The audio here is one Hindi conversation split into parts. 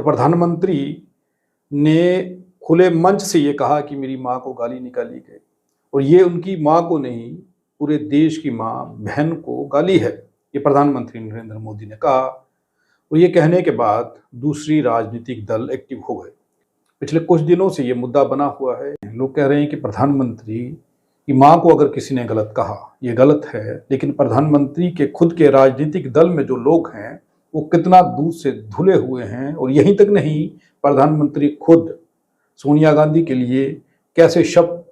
प्रधानमंत्री ने खुले मंच से ये कहा कि मेरी माँ को गाली निकाली गई, और ये उनकी माँ को नहीं, पूरे देश की माँ बहन को गाली है, ये प्रधानमंत्री नरेंद्र मोदी ने कहा। और ये कहने के बाद दूसरी राजनीतिक दल एक्टिव हो गए। पिछले कुछ दिनों से ये मुद्दा बना हुआ है। लोग कह रहे हैं कि प्रधानमंत्री की माँ को अगर किसी ने गलत कहा, ये गलत है, लेकिन प्रधानमंत्री के खुद के राजनीतिक दल में जो लोग हैं वो कितना दूध से धुले हुए हैं। और यहीं तक नहीं, प्रधानमंत्री खुद सोनिया गांधी के लिए कैसे शब्द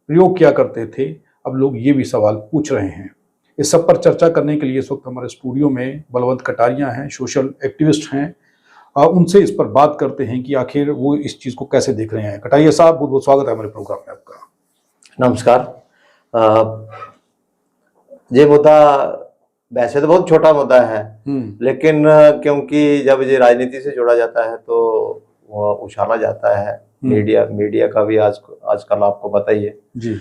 प्रयोग किया करते थे, अब लोग ये भी सवाल पूछ रहे हैं। इस सब पर चर्चा करने के लिए इस वक्त हमारे स्टूडियो में बलवंत कटारिया हैं, सोशल एक्टिविस्ट हैं। उनसे इस पर बात करते हैं कि आखिर वो इस चीज़ को कैसे देख रहे हैं। कटारिया साहब, बहुत बहुत स्वागत है हमारे प्रोग्राम में आपका। नमस्कार। ये मुद्दा वैसे तो बहुत छोटा मुद्दा है, लेकिन क्योंकि जब ये राजनीति से जोड़ा जाता है तो वो उछाला जाता है। मीडिया का भी आजकल आपको पता ही है जी।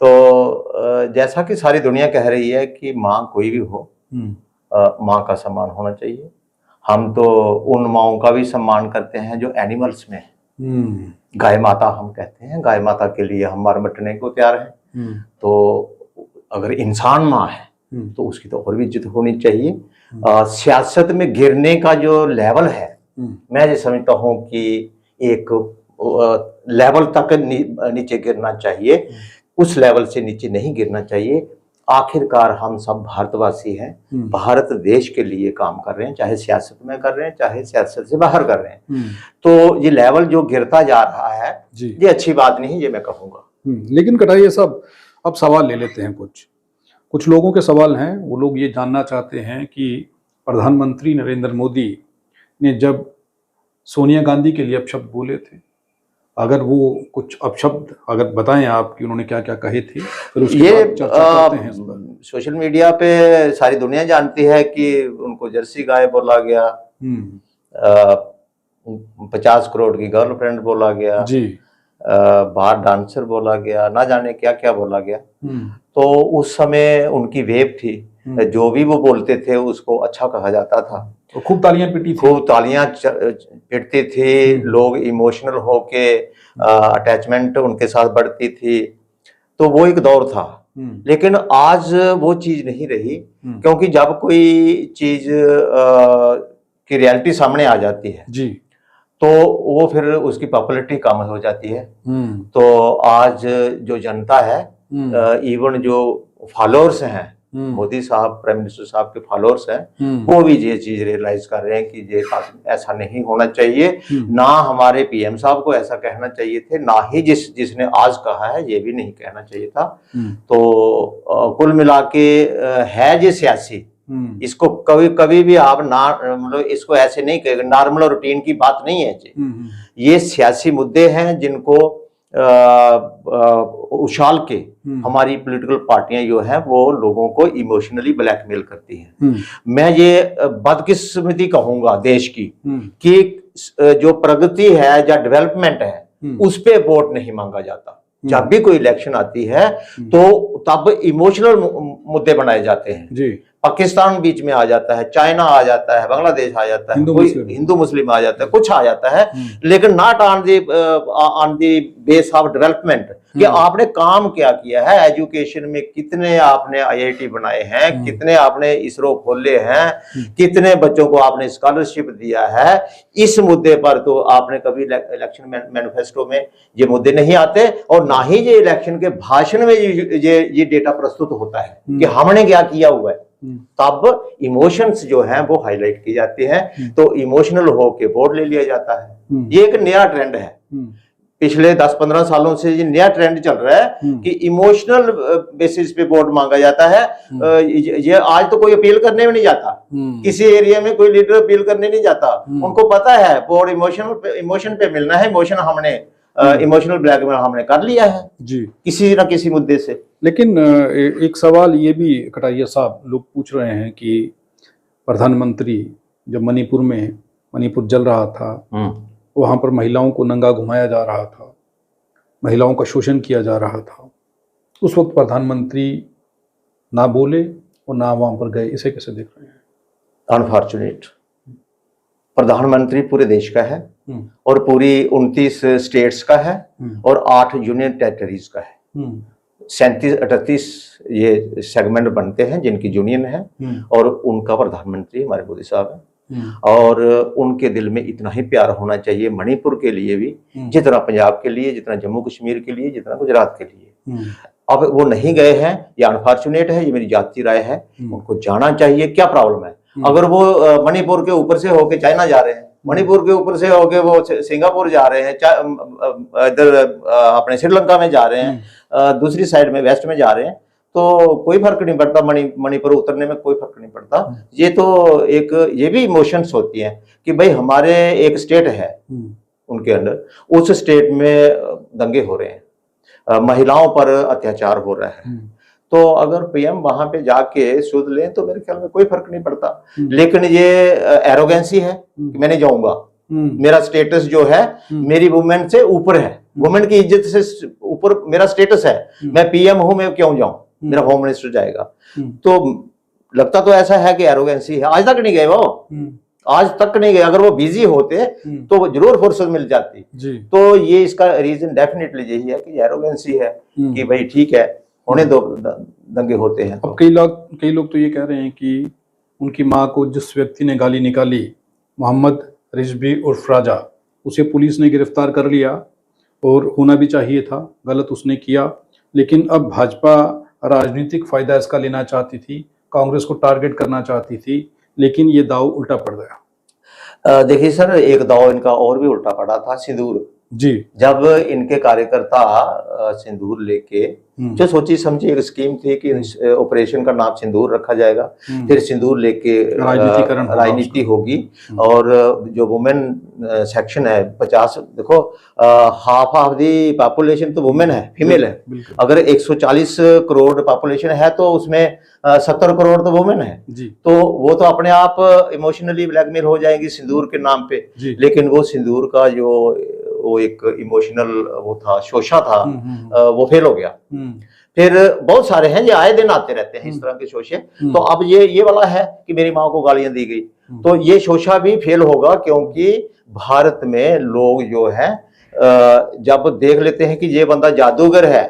तो जैसा कि सारी दुनिया कह रही है कि माँ कोई भी हो, माँ का सम्मान होना चाहिए। हम तो उन माँओं का भी सम्मान करते हैं जो एनिमल्स में है। गाय माता हम कहते हैं, गाय माता के लिए हम मर मिटने को तैयार हैं। तो अगर इंसान माँ है तो उसकी तो और भी इज्जत होनी चाहिए। सियासत में गिरने का जो लेवल है, मैं ये समझता हूँ कि एक लेवल तक नीचे गिरना चाहिए, उस लेवल से नीचे नहीं गिरना चाहिए। आखिरकार हम सब भारतवासी हैं, भारत देश के लिए काम कर रहे हैं, चाहे सियासत में कर रहे हैं चाहे सियासत से बाहर कर रहे हैं। तो ये लेवल जो गिरता जा रहा है ये अच्छी बात नहीं, ये मैं कहूँगा। लेकिन कटारिया साहब, अब सवाल ले लेते हैं। कुछ लोगों के सवाल हैं। वो लोग ये जानना चाहते हैं कि प्रधानमंत्री नरेंद्र मोदी ने जब सोनिया गांधी के लिए अपशब्द बोले थे, अगर वो कुछ अपशब्द अगर बताएं आप कि उन्होंने क्या क्या कहे थे, फिर उसके बाद चर्चा करते हैं इस पर। सोशल मीडिया पे सारी दुनिया जानती है कि उनको जर्सी गाय बोला गया, 50 करोड़ की गर्लफ्रेंड बोला गया जी, बाहर डांसर बोला गया, ना जाने क्या क्या बोला गया। तो उस समय उनकी वेब थी, जो भी वो बोलते थे उसको अच्छा कहा जाता था। तो खूब तालियां पिटी थी, खूब तालियां पिटती थी, लोग इमोशनल होके अटैचमेंट उनके साथ बढ़ती थी। तो वो एक दौर था। लेकिन आज वो चीज नहीं रही, क्योंकि जब कोई चीज की रियलिटी सामने आ जाती है जी, तो वो फिर उसकी पॉपुलैरिटी कम हो जाती है। तो आज जो जनता है, इवन जो फॉलोअर्स हैं, मोदी साहब, प्राइम मिनिस्टर साहब के फॉलोअर्स हैं, वो भी ये चीज रियलाइज कर रहे हैं कि ये ऐसा नहीं होना चाहिए। ना हमारे पीएम साहब को ऐसा कहना चाहिए थे, ना ही जिसने आज कहा है ये भी नहीं कहना चाहिए था। तो कुल मिला के है ये सियासी, इसको कभी भी आप ना मतलब इसको ऐसे नहीं कहेंगे, नॉर्मल और रूटीन की बात नहीं है ये सियासी मुद्दे हैं जिनको उछाल के हमारी पॉलिटिकल पार्टियां जो हैं वो लोगों को इमोशनली ब्लैकमेल करती हैं। मैं ये बदकिस्मती कहूंगा देश की कि जो प्रगति है या डेवलपमेंट है उस पे वोट नहीं मांगा जाता। जब भी कोई इलेक्शन आती है तो तब इमोशनल मुद्दे बनाए जाते हैं जी। पाकिस्तान बीच में आ जाता है, चाइना आ जाता है, बांग्लादेश आ जाता है, हिंदू मुस्लिम आ जाता है, कुछ आ जाता है, लेकिन not on the base of development कि आपने काम क्या किया है। एजुकेशन में कितने आपने आईआईटी बनाए हैं, कितने आपने इसरो खोले हैं, कितने बच्चों को आपने स्कॉलरशिप दिया है। इस मुद्दे पर तो आपने कभी इलेक्शन मैनिफेस्टो में ये मुद्दे नहीं आते, और ना ही ये इलेक्शन के भाषण में ये डेटा प्रस्तुत होता है कि हमने क्या किया हुआ है। तब इमोशंस जो हैं वो हाईलाइट की जाती हैं, तो इमोशनल होके वोट ले लिया जाता है। ये एक नया ट्रेंड है, पिछले 10-15 सालों से ये नया ट्रेंड चल रहा है कि इमोशनल बेसिस पे वोट मांगा जाता है। ये आज तो कोई अपील करने में नहीं जाता, किसी एरिया में कोई लीडर अपील करने नहीं जाता, उनको पता है वोट इमोशन पे मिलना है। इमोशनल ब्लैकमेल हमने कर लिया है जी, किसी न किसी मुद्दे से। लेकिन एक सवाल ये भी कटारिया साहब लोग पूछ रहे हैं कि प्रधानमंत्री जब मणिपुर जल रहा था, वहां पर महिलाओं को नंगा घुमाया जा रहा था, महिलाओं का शोषण किया जा रहा था, उस वक्त प्रधानमंत्री ना बोले और ना वहां पर गए, इसे कैसे देख रहे हैं? अनफॉर्चुनेट। प्रधानमंत्री पूरे देश का है, और पूरी 29 स्टेट्स का है और 8 यूनियन टेरिटरीज का है। 37-38 ये सेगमेंट बनते हैं जिनकी यूनियन है और उनका प्रधानमंत्री हमारे मोदी साहब है। और उनके दिल में इतना ही प्यार होना चाहिए मणिपुर के लिए भी, जितना पंजाब के लिए, जितना जम्मू कश्मीर के लिए, जितना गुजरात के लिए। अब वो नहीं गए हैं, ये अनफॉर्चुनेट है, ये मेरी जाती राय है। उनको जाना चाहिए, क्या प्रॉब्लम है? अगर वो मणिपुर के ऊपर से होके चाइना जा रहे हैं, मणिपुर के ऊपर से होके वो सिंगापुर जा रहे हैं, इधर अपने श्रीलंका में जा रहे हैं, दूसरी साइड में वेस्ट में जा रहे हैं, तो कोई फर्क नहीं पड़ता। मणिपुर उतरने में कोई फर्क नहीं पड़ता। ये तो एक ये भी इमोशंस होती हैं कि भाई हमारे एक स्टेट है उनके अंदर, उस स्टेट में दंगे हो रहे हैं, महिलाओं पर अत्याचार हो रहा है, तो अगर पीएम वहां पे जाके सुध लें तो मेरे ख्याल में कोई फर्क नहीं पड़ता। लेकिन ये एरोगेंसी है कि मैं नहीं जाऊंगा, मेरा स्टेटस जो है मेरी वुमेन से ऊपर है, वुमेन की इज्जत से ऊपर मेरा स्टेटस है, मैं पीएम हूं, मैं क्यों जाऊं, मेरा होम मिनिस्टर जाएगा। तो लगता तो ऐसा है कि एरोगेंसी है। आज तक नहीं गए वो, आज तक नहीं गए। अगर वो बिजी होते तो जरूर फुर्सत मिल जाती। तो ये इसका रीजन डेफिनेटली यही है कि एरोगेंसी है कि भाई ठीक है होने दो, दंगे होते हैं। अब कई लोग तो ये कह रहे हैं कि उनकी माँ को जिस व्यक्ति ने गाली निकाली, मोहम्मद रिजवी उर्फ राजा, उसे पुलिस ने गिरफ्तार कर लिया और होना भी चाहिए था, गलत उसने किया। लेकिन अब भाजपा राजनीतिक फायदा इसका लेना चाहती थी, कांग्रेस को टारगेट करना चाहती थी, लेकिन ये दाव उल्टा पड़ गया। देखिए सर, एक दाव इनका और भी उल्टा पड़ा था, सिंदूर जी। जब इनके कार्यकर्ता सिंदूर लेके, जो सोची समझी एक स्कीम थी कि ऑपरेशन का नाम सिंदूर रखा जाएगा, फिर सिंदूर लेके राजनीति होगी, और जो वुमेन सेक्शन है 50, देखो हाफ दी पॉपुलेशन तो वुमेन है, फीमेल है। अगर 140 करोड़ पॉपुलेशन है तो उसमें 70 करोड़ तो वुमेन है, तो वो तो अपने आप इमोशनली ब्लैकमेल हो जाएंगी सिंदूर के नाम पे। लेकिन वो सिंदूर का जो वो एक इमोशनल वो था, शोषा था, वो फेल हो गया। फिर बहुत सारे हैं, ये आए दिन आते रहते हैं इस तरह के शोषे। तो अब ये वाला है कि मेरी माँ को गालियां दी गई, तो ये शोषा भी फेल होगा, क्योंकि भारत में लोग जो है जब देख लेते हैं कि ये बंदा जादूगर है,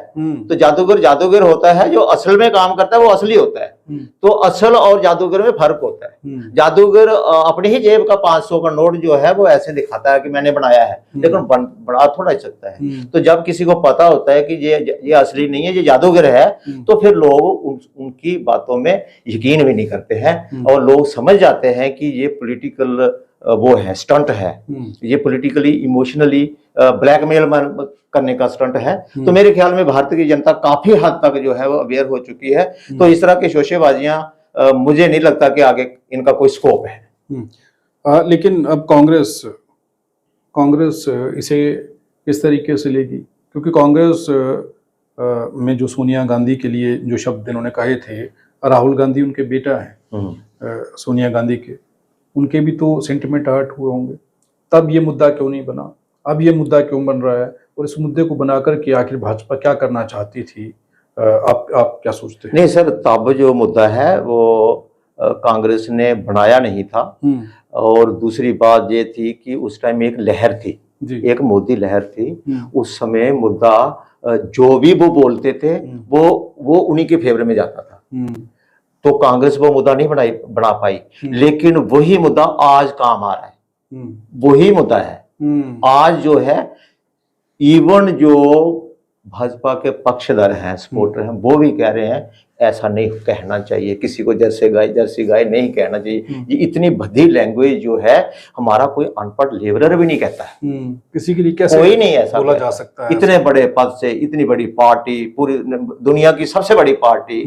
तो जादूगर होता है, जो असल में काम करता है वो असली होता है। तो असल और जादूगर में फर्क होता है। जादूगर अपनी ही जेब का 500 का नोट जो है वो ऐसे दिखाता है कि मैंने बनाया है, लेकिन बना थोड़ा ही सकता है। तो जब किसी को पता होता है कि ये असली नहीं है, ये जादूगर है, तो फिर लोग उनकी बातों में यकीन भी नहीं करते हैं, और लोग समझ जाते हैं कि ये पॉलिटिकल वो है, स्टंट है, ये पॉलिटिकली इमोशनली ब्लैकमेल करने का स्टंट है। तो मेरे ख्याल में भारतीय की जनता काफी हद तक जो है वो अवेयर हो चुकी है। तो इस तरह की शोशेबाजियां मुझे नहीं लगता कि आगे इनका कोई स्कोप है। लेकिन अब कांग्रेस इसे इस तरीके से लेगी, क्योंकि कांग्रेस में जो सोनिया गांधी के लिए जो शब्द इन्होंने कहे थे, राहुल गांधी उनके बेटा हैं सोनिया गांधी के, उनके भी तो सेंटिमेंट हर्ट हुए होंगे। तब ये मुद्दा क्यों नहीं बना, अब ये मुद्दा क्यों बन रहा है, और इस मुद्दे को बनाकर के आखिर भाजपा क्या करना चाहती थी? आप क्या सोचते हैं? नहीं सर, तब जो मुद्दा है वो कांग्रेस ने बनाया नहीं था, और दूसरी बात ये थी कि उस टाइम एक लहर थी, एक मोदी लहर थी। उस समय मुद्दा जो भी वो बोलते थे वो उन्हीं के फेवर में जाता था। तो कांग्रेस वो मुद्दा नहीं बना पाई, लेकिन वही मुद्दा आज काम आ रहा है, वही मुद्दा है आज जो है। इवन जो भाजपा के पक्षधर हैं, सपोर्टर हैं, वो भी कह रहे हैं ऐसा नहीं कहना चाहिए, किसी को जर्सी गाय नहीं कहना चाहिए। ये इतनी भद्दी लैंग्वेज जो है, हमारा कोई अनपढ़ लेबरर भी नहीं कहता है। किसी के लिए कैसे कोई नहीं ऐसा बोला जा सकता है? इतने बड़े पद से, इतनी बड़ी पार्टी, पूरी दुनिया की सबसे बड़ी पार्टी,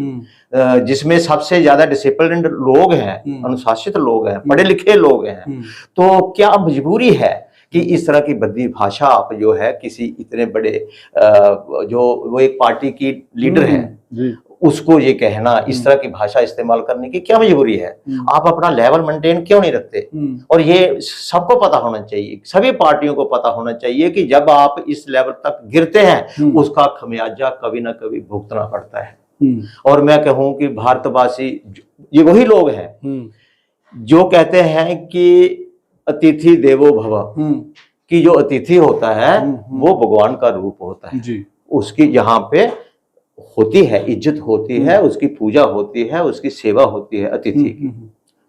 जिसमें सबसे ज्यादा डिसिप्लिन्ड लोग हैं, अनुशासित लोग हैं, पढ़े लिखे लोग हैं, तो क्या मजबूरी है कि इस तरह की भद्दी भाषा आप जो है किसी इतने बड़े जो वो एक पार्टी की लीडर है उसको ये कहना, इस तरह की भाषा इस्तेमाल करने की क्या मजबूरी है? आप अपना लेवल मेंटेन क्यों नहीं रखते? और ये सबको पता होना चाहिए, सभी पार्टियों को पता होना चाहिए कि जब आप इस लेवल तक गिरते हैं उसका खमियाजा कभी ना कभी भुगतना पड़ता है। और मैं कहूं कि भारतवासी ये वही लोग हैं जो कहते हैं कि अतिथि देवो भव, कि जो अतिथि होता है वो भगवान का रूप होता है जी। उसकी यहाँ पे होती है, इज्जत होती है, उसकी पूजा होती है, उसकी सेवा होती है अतिथि की।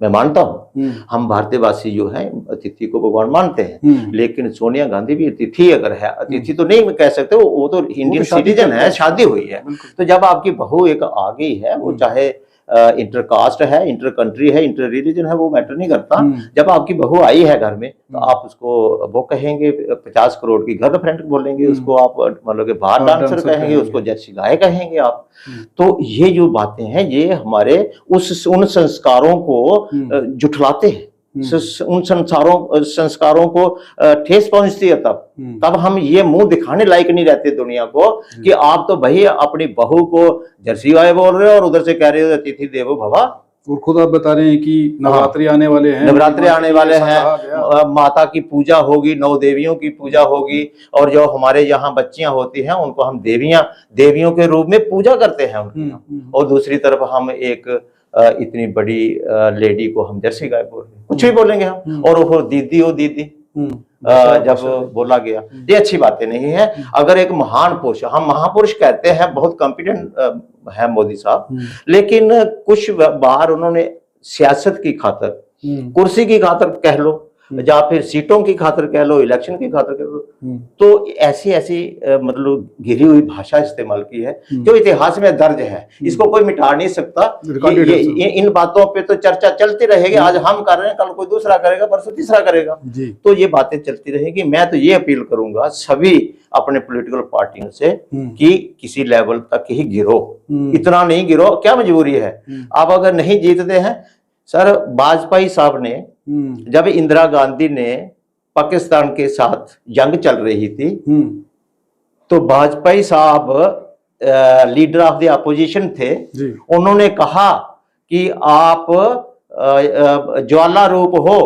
मैं मानता हूँ हम भारतीयवासी जो है अतिथि को भगवान मानते हैं, लेकिन सोनिया गांधी भी अतिथि अगर है, अतिथि तो नहीं कह सकते, वो तो इंडियन सिटीजन है, शादी हुई है। तो जब आपकी बहू एक आ गई है, वो चाहे इंटर कास्ट है, इंटर कंट्री है, इंटर रिलीजन है, वो मैटर नहीं करता। जब आपकी बहू आई है घर में तो आप उसको वो कहेंगे 50 करोड़ की गर्लफ्रेंड बोलेंगे, उसको आप मतलब के बार डांसर कहेंगे, उसको जर्सी गाय कहेंगे आप। तो ये जो बातें हैं ये हमारे उन संस्कारों को जुठलाते हैं, उन संस्कारों को ठेस पहुंचती है। तब हम ये मुंह दिखाने लायक नहीं रहते दुनिया को कि आप तो भाई अपनी बहू को जर्सी गाय बोल रहे हो और उधर से कह रहे हो अतिथि देवो भवा। और खुद आप बता रहे हैं कि नवरात्रि आने वाले हैं, नवरात्रि आने वाले हैं, माता की पूजा होगी, 9 देवियों की पूजा होगी, और जो हमारे यहाँ बच्चियां होती हैं उनको हम देवियों के रूप में पूजा करते हैं उनकी। और दूसरी तरफ हम एक इतनी बड़ी लेडी को हम जर्सी गाय बोल रहे हैं, कुछ भी बोलेंगे हम, और वो दीदी हो दीदी जब बोला गया, ये अच्छी बातें नहीं है। अगर एक महान पुरुष, हम महापुरुष कहते हैं, बहुत कॉम्पिटेंट है मोदी साहब, लेकिन कुछ बार उन्होंने सियासत की खातर, कुर्सी की खातर कह लो या फिर सीटों की खातर कह लो, इलेक्शन की खातर कह लो, तो ऐसी मतलब घिरी हुई भाषा इस्तेमाल की है जो इतिहास में दर्ज है, इसको कोई मिटा नहीं सकता। इन बातों पे तो चर्चा चलती रहेगी, आज हम कर रहे हैं, कल कोई दूसरा करेगा, परसों तीसरा करेगा, तो ये बातें चलती रहेगी। मैं तो ये अपील करूंगा सभी अपने पॉलिटिकल पार्टियों से कि किसी लेवल तक ही गिरो, इतना नहीं गिरो, क्या मजबूरी है। आप अगर नहीं जीतते हैं, सर वाजपेयी साहब ने जब इंदिरा गांधी ने पाकिस्तान के साथ जंग चल रही थी, तो वाजपेयी साहब लीडर ऑफ द अपोजिशन थे, उन्होंने कहा कि आप ज्वाला रूप हो,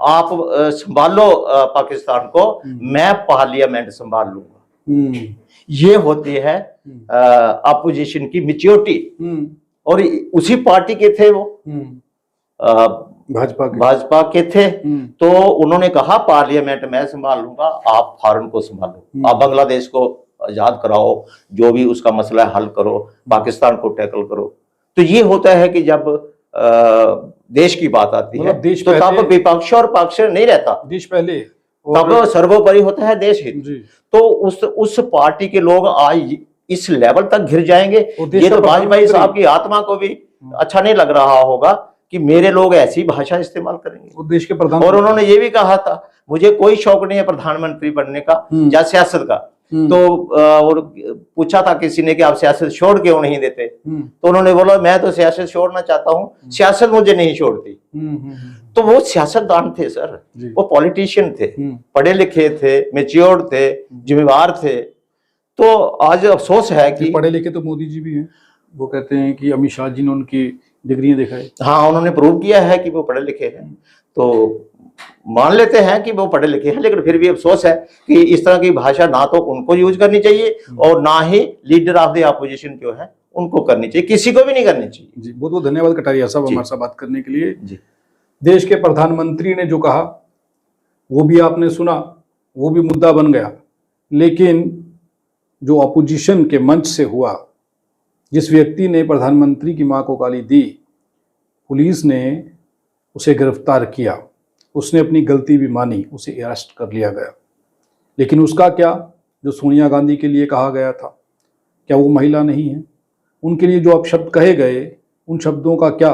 आप संभालो पाकिस्तान को, मैं पार्लियामेंट संभाल लूंगा। ये होती है अपोजिशन की मैच्योरिटी। और उसी पार्टी के थे वो, भाजपा के थे, तो उन्होंने कहा पार्लियामेंट मैं संभाल लूंगा, आप फॉरेन को संभालो, आप बांग्लादेश को आजाद कराओ, जो भी उसका मसला है हल करो, पाकिस्तान को टैकल करो। तो ये होता है कि जब देश की बात आती है तो तब विपक्ष और पक्ष नहीं रहता, देश पहले, तब सर्वोपरि होता है देश हित। तो उस पार्टी के लोग आज इस लेवल तक घिर जाएंगे, ये तो वाजपेयी साहब की आत्मा को भी अच्छा नहीं लग रहा होगा कि मेरे लोग ऐसी भाषा इस्तेमाल करेंगे। देश के प्रधान, और उन्होंने ये भी कहा था मुझे कोई शौक नहीं है प्रधानमंत्री बनने का या सियासत का। तो और पूछा था किसी ने कि आप सियासत छोड़ क्यों नहीं देते, तो उन्होंने बोला मैं तो सियासत छोड़ना चाहता हूँ, सियासत मुझे नहीं छोड़ती। तो वो सियासतदान थे सर, वो पॉलिटिशियन थे, पढ़े लिखे थे, मैच्योर थे, जिम्मेवार थे। तो आज अफसोस है कि पढ़े लिखे तो मोदी जी भी हैं, वो कहते हैं कि अमित शाह जी ने उनकी डिग्रियां दिखाई। हाँ, उन्होंने प्रूव किया है कि वो पढ़े लिखे हैं, तो मान लेते हैं कि वो पढ़े लिखे हैं, लेकिन फिर भी अफसोस है कि इस तरह की भाषा ना तो उनको यूज करनी चाहिए और ना ही लीडर ऑफ द अपोजिशन जो है उनको करनी चाहिए, किसी को भी नहीं करनी चाहिए। जी, बहुत बहुत धन्यवाद कटारिया साहब हमारे साथ बात करने के लिए। जी, देश के प्रधानमंत्री ने जो कहा वो भी आपने सुना, वो भी मुद्दा बन गया, लेकिन जो अपोजिशन के मंच से हुआ, जिस व्यक्ति ने प्रधानमंत्री की मां को गाली दी, पुलिस ने उसे गिरफ्तार किया, उसने अपनी गलती भी मानी, उसे अरेस्ट कर लिया गया। लेकिन उसका क्या, जो सोनिया गांधी के लिए कहा गया था, क्या वो महिला नहीं है? उनके लिए जो अपशब्द कहे गए, उन शब्दों का क्या?